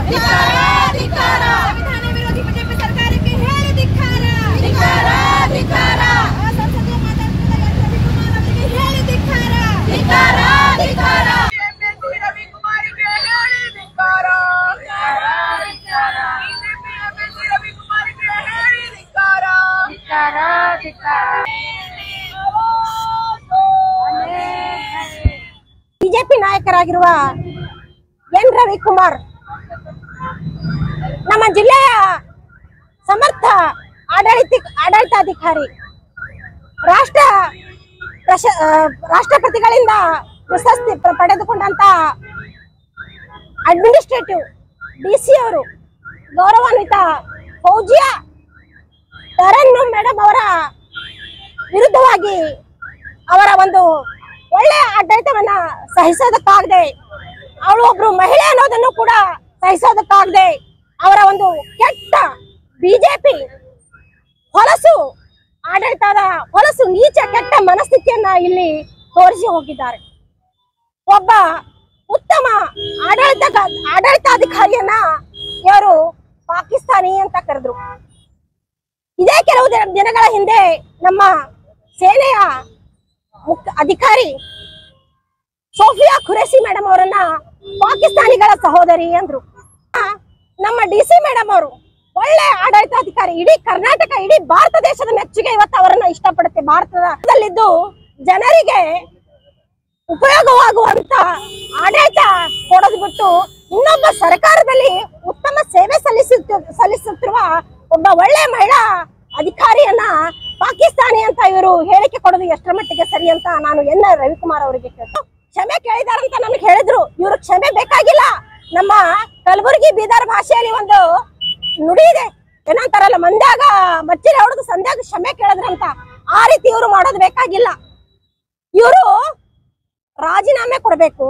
ಸಂವಿಧಾನ ವಿರೋಧಿ ಬಿಜೆಪಿ ಸರ್ಕಾರಕ್ಕೆ ಹೇಳಿ ಧಿಕ್ಕಾರ, ಸಂಸದೀಯ ಮಾತಾಡ್ತಿದ್ದ ರವಿಕುಮಾರ್ ಅವರಿಗೆ ಹೇಳಿ ಧಿಕ್ಕಾರ. ರವಿಕುಮಾರಿಗೆ ಹೇಳಿ ಧಿಕ್ಕಾರ. ರವಿಕುಮಾರಿಗೆ ಹೇಳಿ ಧಿಕ್ಕಾರ. ಬಿಜೆಪಿ ನಾಯಕರಾಗಿರುವ ಎನ್ ರವಿಕುಮಾರ್ ನಮ್ಮ ಜಿಲ್ಲೆಯ ಸಮರ್ಥ ಆಡಳಿತಾಧಿಕಾರಿ, ರಾಷ್ಟ್ರಪತಿಗಳಿಂದ ಪ್ರಶಸ್ತಿ ಪಡೆದುಕೊಂಡಂತ ಅಡ್ಮಿನಿಸ್ಟ್ರೇಟಿವ್ DC ಅವರು ಗೌರವಾನ್ವಿತ ಫೌಜಿಯಾ ತರನ್ನಂ ಮೇಡಮ್ ಅವರ ವಿರುದ್ಧವಾಗಿ ಅವರ ಒಂದು ಒಳ್ಳೆಯ ಆಡಳಿತವನ್ನ ಸಹಿಸೋದಕ್ಕಾಗದೆ, ಅವಳು ಒಬ್ರು ಮಹಿಳೆ ಅನ್ನೋದನ್ನು ಕೂಡ ಸಹಿಸೋದಕ್ಕಾಗದೆ ಅವರ ಒಂದು ಕೆಟ್ಟ ಬಿಜೆಪಿ ಹೊಲಸು ನೀಚ ಕೆಟ್ಟ ಮನಸ್ಥಿತಿಯನ್ನ ಇಲ್ಲಿ ತೋರಿಸಿ ಹೋಗಿದ್ದಾರೆ. ಒಬ್ಬ ಉತ್ತಮ ಆಡಳಿತಾಧಿಕಾರಿಯನ್ನ ಇವರು ಪಾಕಿಸ್ತಾನಿ ಅಂತ ಕರೆದ್ರು. ಇದೇ ಕೆಲವು ದಿನಗಳ ಹಿಂದೆ ನಮ್ಮ ಸೇನೆಯ ಅಧಿಕಾರಿ ಸೋಫಿಯಾ ಖುರೇಶಿ ಮೇಡಮ್ ಅವರನ್ನ ಪಾಕಿಸ್ತಾನಿಗಳ ಸಹೋದರಿ ಅಂದ್ರು. ನಮ್ಮ DC ಮೇಡಮ್ ಅವರು ಒಳ್ಳೆ ಆಡಳಿತಾಧಿಕಾರಿ, ಇಡೀ ಕರ್ನಾಟಕ, ಇಡೀ ಭಾರತ ದೇಶದ ಮೆಚ್ಚುಗೆ ಇವತ್ತು ಅವರನ್ನ ಇಷ್ಟಪಡುತ್ತೆ. ಭಾರತದಲ್ಲಿದ್ದು ಜನರಿಗೆ ಉಪಯೋಗವಾಗುವಂತ ಆಡಳಿತ ಕೊಡೋದು ಬಿಟ್ಟು ಇನ್ನೊಬ್ಬ ಸರ್ಕಾರದಲ್ಲಿ ಉತ್ತಮ ಸೇವೆ ಸಲ್ಲಿಸುತ್ತಿರುವ ಒಬ್ಬ ಒಳ್ಳೆ ಮಹಿಳಾ ಅಧಿಕಾರಿಯನ್ನ ಪಾಕಿಸ್ತಾನಿ ಅಂತ ಇವರು ಹೇಳಿಕೆ ಕೊಡೋದು ಎಷ್ಟರ ಮಟ್ಟಿಗೆ ಸರಿ ಅಂತ ನಾನು ಎನ್ ರವಿಕುಮಾರ್ ಅವರಿಗೆ ಕ್ಷಮೆ ಕೇಳಿದಾರಂತ ನನಗೆ ಹೇಳಿದ್ರು. ಇವರು ಕ್ಷಮೆ ಬೇಕಾಗಿಲ್ಲ. ನಮ್ಮ ಕಲಬುರಗಿ ಬೀದರ್ ಭಾಷೆಯಲ್ಲಿ ಒಂದು ನುಡಿ ಇದೆ, ಏನಂತಾರಲ್ಲ, ಮಂದ್ಯಾಗ ಮಚ್ಚಿನ ಹೊಡೆದು ಸಂಧ್ಯಾಗ ಕ್ಷಮೆ ಕೇಳಿದ್ರಂತ. ಆ ರೀತಿ ಇವರು ಮಾಡೋದು ಬೇಕಾಗಿಲ್ಲ. ಇವರು ರಾಜೀನಾಮೆ ಕೊಡಬೇಕು.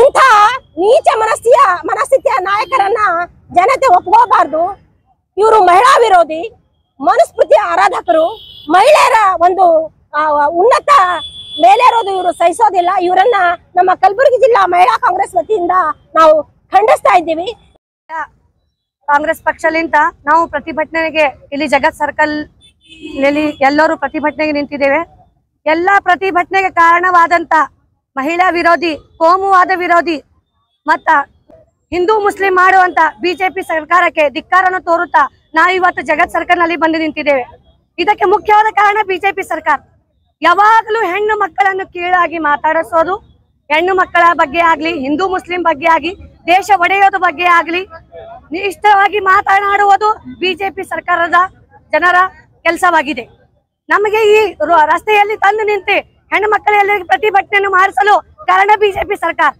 ಇಂಥ ನೀಚ ಮನಸ್ಥಿತಿಯ ನಾಯಕರನ್ನ ಜನತೆ ಒಪ್ಕೋಬಾರ್ದು. ಇವರು ಮಹಿಳಾ ವಿರೋಧಿ, ಮನುಸ್ಮೃತಿಯ ಆರಾಧಕರು, ಮಹಿಳೆಯರ ಒಂದು ಉನ್ನತ ಮೇಲೇರೋದು ಇವರು ಸಹಿಸೋದಿಲ್ಲ. ಇವರನ್ನ ನಮ್ಮ ಕಲಬುರಗಿ ಜಿಲ್ಲಾ ಮಹಿಳಾ ಕಾಂಗ್ರೆಸ್ ವತಿಯಿಂದ ನಾವು ಖಂಡಿಸ್ತಾ ಇದ್ದೀವಿ. ಕಾಂಗ್ರೆಸ್ ಪಕ್ಷಲಿಂದ ನಾವು ಪ್ರತಿಭಟನೆಗೆ ಇಲ್ಲಿ ಜಗತ್ ಸರ್ಕಲ್ ನಲ್ಲಿ ಎಲ್ಲರೂ ಪ್ರತಿಭಟನೆಗೆ ನಿಂತಿದ್ದೇವೆ. ಎಲ್ಲ ಪ್ರತಿಭಟನೆಗೆ ಕಾರಣವಾದಂತ ಮಹಿಳಾ ವಿರೋಧಿ, ಕೋಮುವಾದ ವಿರೋಧಿ ಮತ್ತ ಹಿಂದೂ ಮುಸ್ಲಿಂ ಮಾಡುವಂತ ಬಿಜೆಪಿ ಸರ್ಕಾರಕ್ಕೆ ಧಿಕ್ಕಾರನ್ನು ತೋರುತ್ತಾ ನಾವು ಇವತ್ತು ಜಗತ್ ಸರ್ಕಲ್ ನಲ್ಲಿ ಬಂದು ನಿಂತಿದ್ದೇವೆ. ಇದಕ್ಕೆ ಮುಖ್ಯವಾದ ಕಾರಣ ಬಿಜೆಪಿ ಸರ್ಕಾರ ಯಾವಾಗಲೂ ಹೆಣ್ಣು ಮಕ್ಕಳನ್ನು ಕೀಳಾಗಿ ಮಾತಾಡಿಸೋದು, ಹೆಣ್ಣು ಮಕ್ಕಳ ಬಗ್ಗೆ ಆಗ್ಲಿ, ಹಿಂದೂ ಮುಸ್ಲಿಂ ಬಗ್ಗೆ ಆಗ್ಲಿ, ದೇಶ ಒಡೆಯೋದು ಬಗ್ಗೆ ಆಗ್ಲಿ ಇಷ್ಟವಾಗಿ ಮಾತನಾಡುವುದು ಬಿಜೆಪಿ ಸರ್ಕಾರದ ಜನರ ಕೆಲಸವಾಗಿದೆ. ನಮಗೆ ಈ ರಸ್ತೆಯಲ್ಲಿ ತಂದು ನಿಂತು ಹೆಣ್ಣು ಮಕ್ಕಳೆಲ್ಲರಿಗೂ ಪ್ರತಿಭಟನೆಯನ್ನು ಮಾಡಿಸಲು ಕಾರಣ ಬಿಜೆಪಿ ಸರ್ಕಾರ.